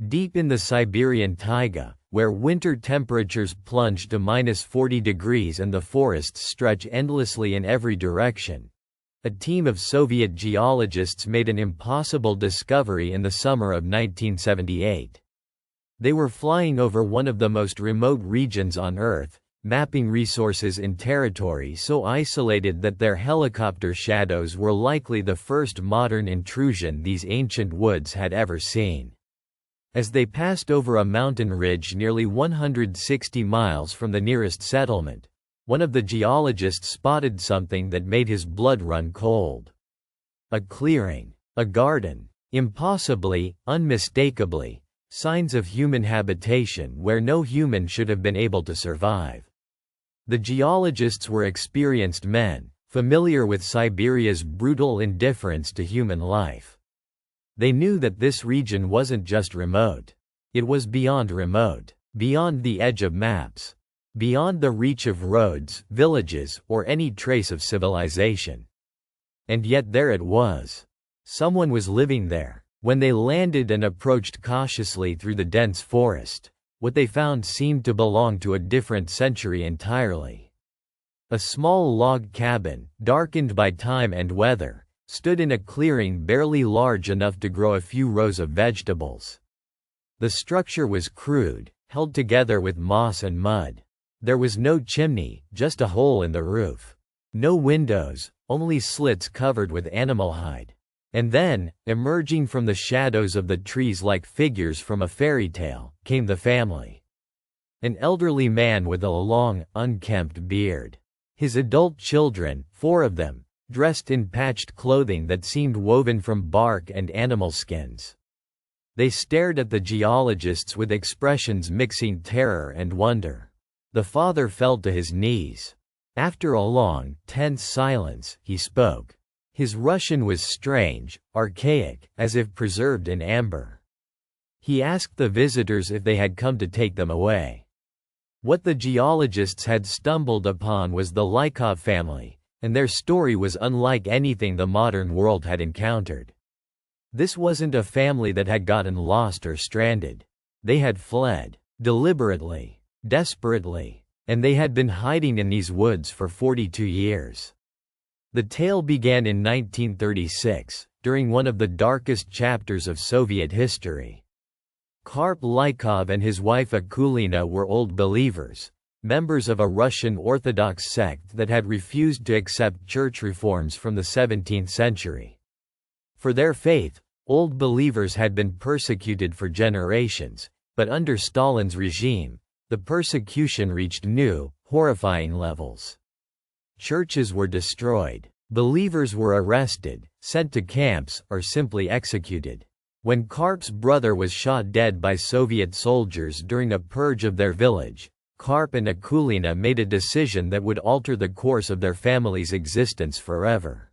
Deep in the Siberian taiga, where winter temperatures plunge to -40 degrees and the forests stretch endlessly in every direction, a team of Soviet geologists made an impossible discovery in the summer of 1978. They were flying over one of the most remote regions on Earth, mapping resources in territory so isolated that their helicopter shadows were likely the first modern intrusion these ancient woods had ever seen. As they passed over a mountain ridge nearly 160 miles from the nearest settlement, one of the geologists spotted something that made his blood run cold. A clearing, a garden, impossibly, unmistakably, signs of human habitation where no human should have been able to survive. The geologists were experienced men, familiar with Siberia's brutal indifference to human life. They knew that this region wasn't just remote. It was beyond remote, beyond the edge of maps, beyond the reach of roads, villages, or any trace of civilization. And yet there it was. Someone was living there. When they landed and approached cautiously through the dense forest, what they found seemed to belong to a different century entirely. A small log cabin, darkened by time and weather, stood in a clearing barely large enough to grow a few rows of vegetables. The structure was crude, held together with moss and mud. There was no chimney, just a hole in the roof. No windows, only slits covered with animal hide. And then, emerging from the shadows of the trees like figures from a fairy tale, came the family. An elderly man with a long, unkempt beard. His adult children, 4 of them, dressed in patched clothing that seemed woven from bark and animal skins. They stared at the geologists with expressions mixing terror and wonder. The father fell to his knees. After a long, tense silence, he spoke. His Russian was strange, archaic, as if preserved in amber. He asked the visitors if they had come to take them away. What the geologists had stumbled upon was the Lykov family, and their story was unlike anything the modern world had encountered. This wasn't a family that had gotten lost or stranded. They had fled, deliberately, desperately, and they had been hiding in these woods for 42 years. The tale began in 1936, during one of the darkest chapters of Soviet history. Karp Lykov and his wife Akulina were old believers, members of a Russian Orthodox sect that had refused to accept church reforms from the 17th century. For their faith, old believers had been persecuted for generations, but under Stalin's regime, the persecution reached new, horrifying levels. Churches were destroyed. Believers were arrested, sent to camps, or simply executed. When Karp's brother was shot dead by Soviet soldiers during a purge of their village, Karp and Akulina made a decision that would alter the course of their family's existence forever.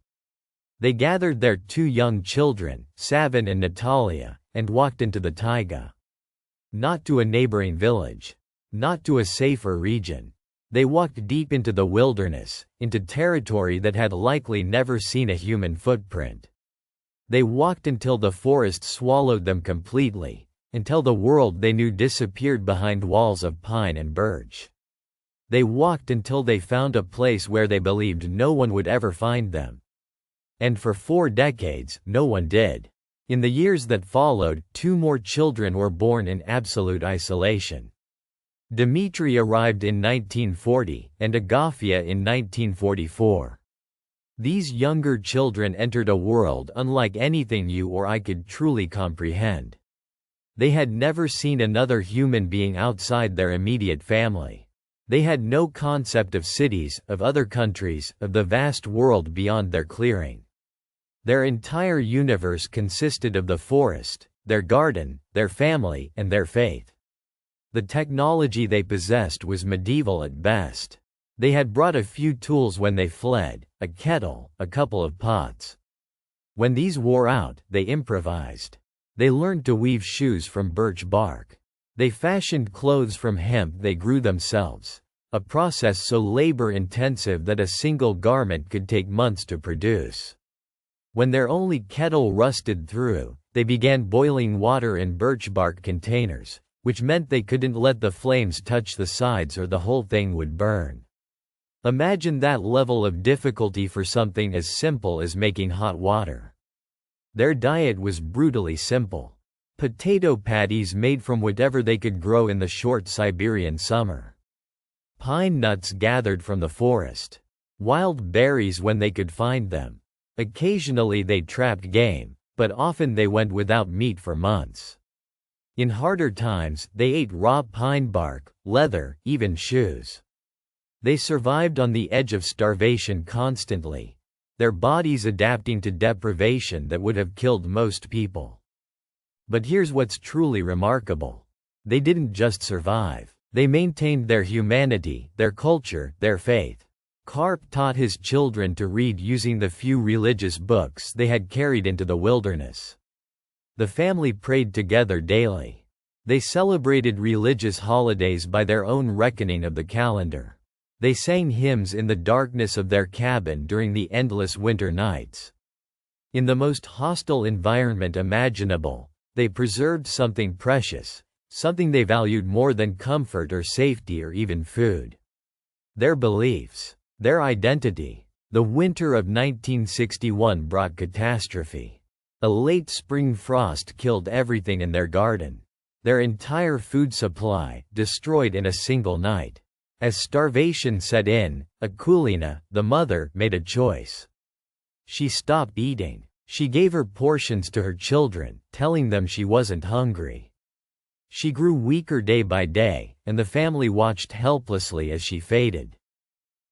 They gathered their 2 young children, Savin and Natalia, and walked into the taiga. Not to a neighboring village. Not to a safer region. They walked deep into the wilderness, into territory that had likely never seen a human footprint. They walked until the forest swallowed them completely, until the world they knew disappeared behind walls of pine and birch. They walked until they found a place where they believed no one would ever find them. And for 4 decades, no one did. In the years that followed, 2 more children were born in absolute isolation. Dmitry arrived in 1940, and Agafia in 1944. These younger children entered a world unlike anything you or I could truly comprehend. They had never seen another human being outside their immediate family. They had no concept of cities, of other countries, of the vast world beyond their clearing. Their entire universe consisted of the forest, their garden, their family, and their faith. The technology they possessed was medieval at best. They had brought a few tools when they fled, a kettle, a couple of pots. When these wore out, they improvised. They learned to weave shoes from birch bark. They fashioned clothes from hemp they grew themselves, a process so labor-intensive that a single garment could take months to produce. When their only kettle rusted through, They began boiling water in birch bark containers, which meant they couldn't let the flames touch the sides or the whole thing would burn. Imagine that level of difficulty for something as simple as making hot water. Their diet was brutally simple. Potato patties made from whatever they could grow in the short Siberian summer. Pine nuts gathered from the forest. Wild berries when they could find them. Occasionally they trapped game, but often they went without meat for months. In harder times, they ate raw pine bark, leather, even shoes. They survived on the edge of starvation constantly, their bodies adapting to deprivation that would have killed most people. But here's what's truly remarkable. They didn't just survive. They maintained their humanity, their culture, their faith. Karp taught his children to read using the few religious books they had carried into the wilderness. The family prayed together daily. They celebrated religious holidays by their own reckoning of the calendar. They sang hymns in the darkness of their cabin during the endless winter nights. In the most hostile environment imaginable, they preserved something precious, something they valued more than comfort or safety or even food. Their beliefs, their identity. The winter of 1961 brought catastrophe. A late spring frost killed everything in their garden. Their entire food supply, destroyed in a single night. As starvation set in, Akulina, the mother, made a choice. She stopped eating. She gave her portions to her children, telling them she wasn't hungry. She grew weaker day by day, and the family watched helplessly as she faded.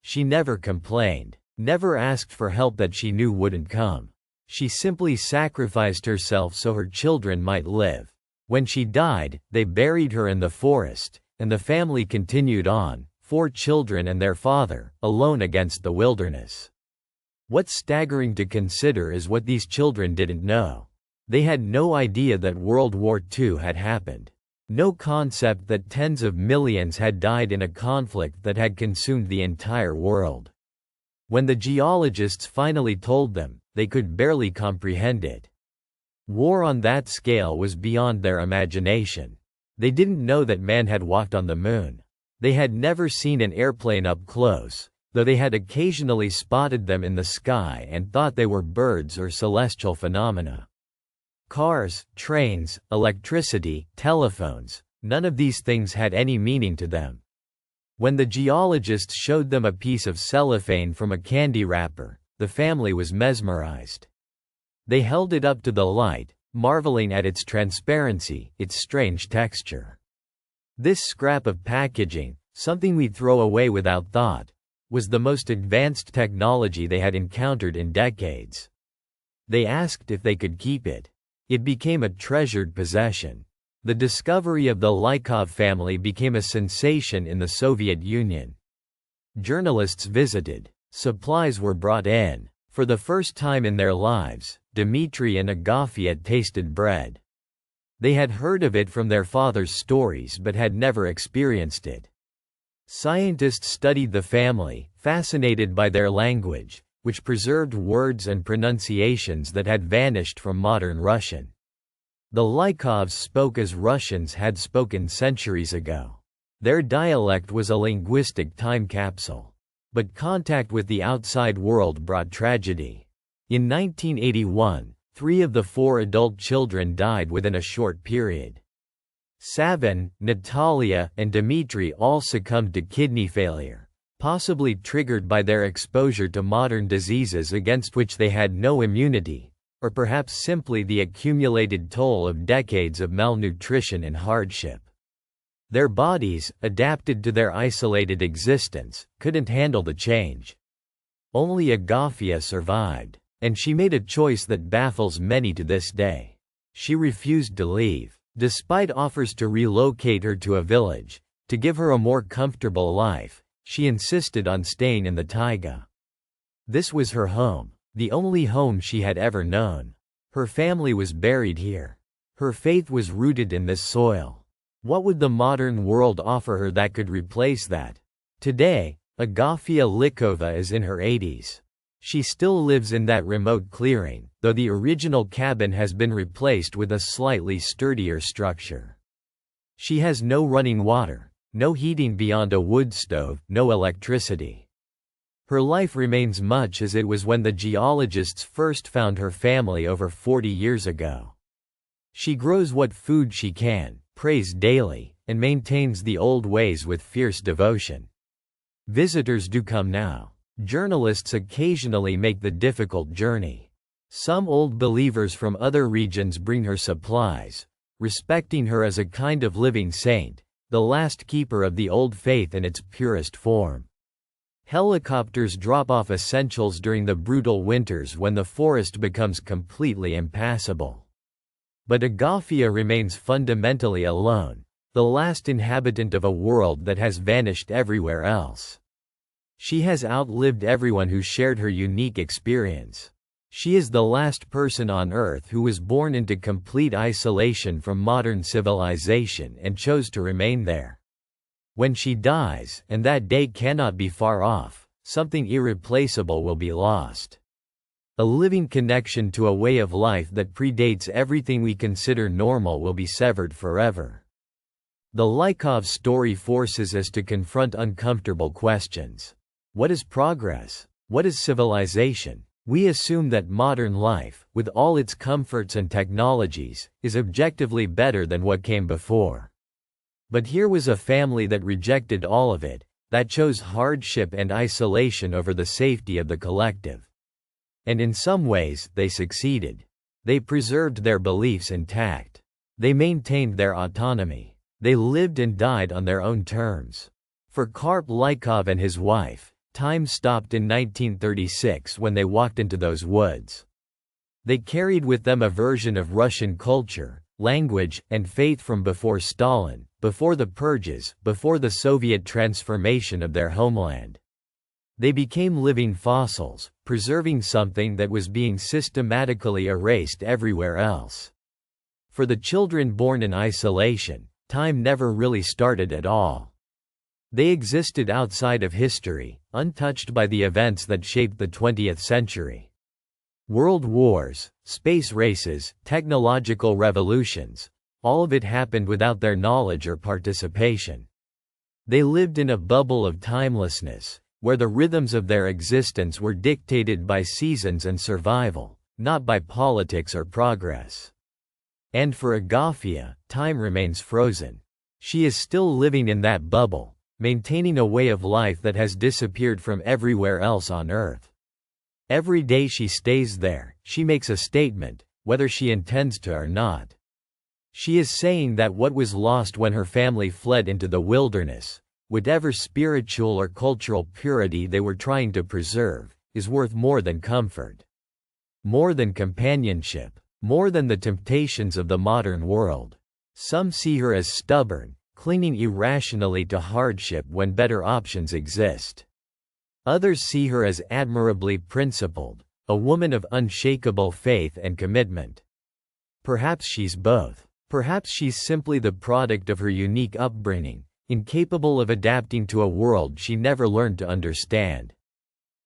She never complained, never asked for help that she knew wouldn't come. She simply sacrificed herself so her children might live. When she died, they buried her in the forest, and the family continued on, 4 children and their father, alone against the wilderness. What's staggering to consider is what these children didn't know. They had no idea that World War II had happened. No concept that tens of millions had died in a conflict that had consumed the entire world. When the geologists finally told them, they could barely comprehend it. War on that scale was beyond their imagination. They didn't know that man had walked on the moon. They had never seen an airplane up close, though they had occasionally spotted them in the sky and thought they were birds or celestial phenomena. Cars, trains, electricity, telephones, none of these things had any meaning to them. When the geologists showed them a piece of cellophane from a candy wrapper, the family was mesmerized. They held it up to the light, marveling at its transparency, its strange texture. This scrap of packaging, something we throw away without thought, was the most advanced technology they had encountered in decades. They asked if they could keep it. It became a treasured possession. The discovery of the Lykov family became a sensation in the Soviet Union. Journalists visited. Supplies were brought in. For the first time in their lives, Dmitry and Agafia tasted bread. They had heard of it from their father's stories but had never experienced it. Scientists studied the family, fascinated by their language, which preserved words and pronunciations that had vanished from modern Russian. The Lykovs spoke as Russians had spoken centuries ago. Their dialect was a linguistic time capsule. But contact with the outside world brought tragedy. In 1981, 3 of the 4 adult children died within a short period. Savin, Natalia, and Dmitry all succumbed to kidney failure, possibly triggered by their exposure to modern diseases against which they had no immunity, or perhaps simply the accumulated toll of decades of malnutrition and hardship. Their bodies, adapted to their isolated existence, couldn't handle the change. Only Agafia survived, and she made a choice that baffles many to this day. She refused to leave, despite offers to relocate her to a village, to give her a more comfortable life. She insisted on staying in the taiga. This was her home, the only home she had ever known. Her family was buried here. Her faith was rooted in this soil. What would the modern world offer her that could replace that? Today, Agafia Lykova is in her 80s. She still lives in that remote clearing, though the original cabin has been replaced with a slightly sturdier structure. She has no running water, no heating beyond a wood stove, no electricity. Her life remains much as it was when the geologists first found her family over 40 years ago. She grows what food she can, prays daily, and maintains the old ways with fierce devotion. Visitors do come now. Journalists occasionally make the difficult journey. Some old believers from other regions bring her supplies, respecting her as a kind of living saint, the last keeper of the old faith in its purest form. Helicopters drop off essentials during the brutal winters when the forest becomes completely impassable. But Agafia remains fundamentally alone, the last inhabitant of a world that has vanished everywhere else. She has outlived everyone who shared her unique experience. She is the last person on Earth who was born into complete isolation from modern civilization and chose to remain there. When she dies, and that day cannot be far off, something irreplaceable will be lost. A living connection to a way of life that predates everything we consider normal will be severed forever. The Lykovs story forces us to confront uncomfortable questions. What is progress? What is civilization? We assume that modern life, with all its comforts and technologies, is objectively better than what came before. But here was a family that rejected all of it, that chose hardship and isolation over the safety of the collective. And in some ways, they succeeded. They preserved their beliefs intact. They maintained their autonomy. They lived and died on their own terms. For Karp Lykov and his wife, time stopped in 1936 when they walked into those woods. They carried with them a version of Russian culture, language, and faith from before Stalin, before the purges, before the Soviet transformation of their homeland. They became living fossils, preserving something that was being systematically erased everywhere else. For the children born in isolation, time never really started at all. They existed outside of history, untouched by the events that shaped the 20th century. World wars, space races, technological revolutions, all of it happened without their knowledge or participation. They lived in a bubble of timelessness, where the rhythms of their existence were dictated by seasons and survival, not by politics or progress. And for Agafia, time remains frozen. She is still living in that bubble, maintaining a way of life that has disappeared from everywhere else on Earth. Every day she stays there, she makes a statement, whether she intends to or not. She is saying that what was lost when her family fled into the wilderness, whatever spiritual or cultural purity they were trying to preserve, is worth more than comfort, more than companionship, more than the temptations of the modern world. Some see her as stubborn, clinging irrationally to hardship when better options exist. Others see her as admirably principled, a woman of unshakable faith and commitment. Perhaps she's both. Perhaps she's simply the product of her unique upbringing, incapable of adapting to a world she never learned to understand.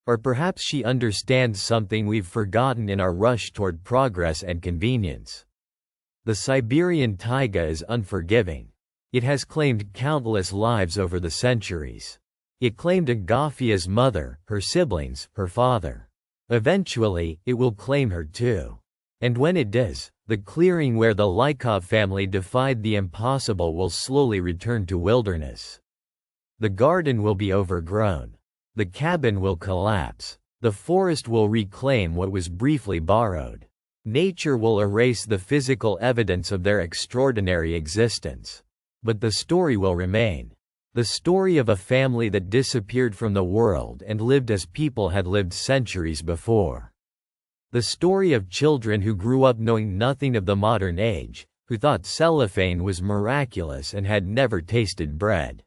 Or perhaps she understands something we've forgotten in our rush toward progress and convenience. The Siberian taiga is unforgiving. It has claimed countless lives over the centuries. It claimed Agafia's mother, her siblings, her father. Eventually, it will claim her too. And when it does, the clearing where the Lykov family defied the impossible will slowly return to wilderness. The garden will be overgrown. The cabin will collapse. The forest will reclaim what was briefly borrowed. Nature will erase the physical evidence of their extraordinary existence. But the story will remain. The story of a family that disappeared from the world and lived as people had lived centuries before. The story of children who grew up knowing nothing of the modern age, who thought cellophane was miraculous and had never tasted bread.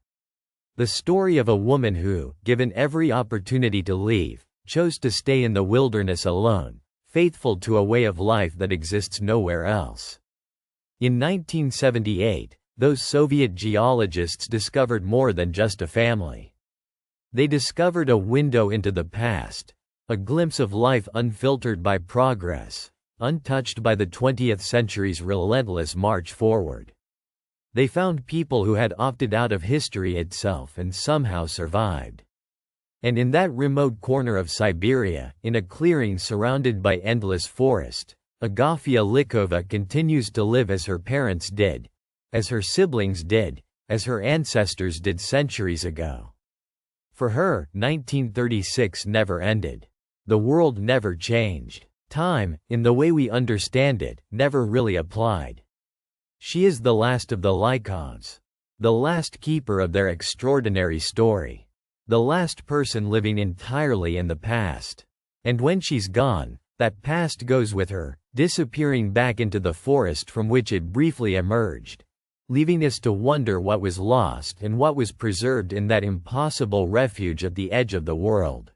The story of a woman who, given every opportunity to leave, chose to stay in the wilderness alone, faithful to a way of life that exists nowhere else. In 1978, those Soviet geologists discovered more than just a family. They discovered a window into the past, A glimpse of life unfiltered by progress, untouched by the 20th century's relentless march forward. They found people who had opted out of history itself and somehow survived. And in that remote corner of Siberia, in a clearing surrounded by endless forest, Agafia Lykova continues to live as her parents did, as her siblings did, as her ancestors did centuries ago. For her, 1936 never ended. The world never changed. Time, in the way we understand it, never really applied. She is the last of the Lykovs, the last keeper of their extraordinary story, the last person living entirely in the past. And when she's gone, that past goes with her, disappearing back into the forest from which it briefly emerged, leaving us to wonder what was lost and what was preserved in that impossible refuge at the edge of the world.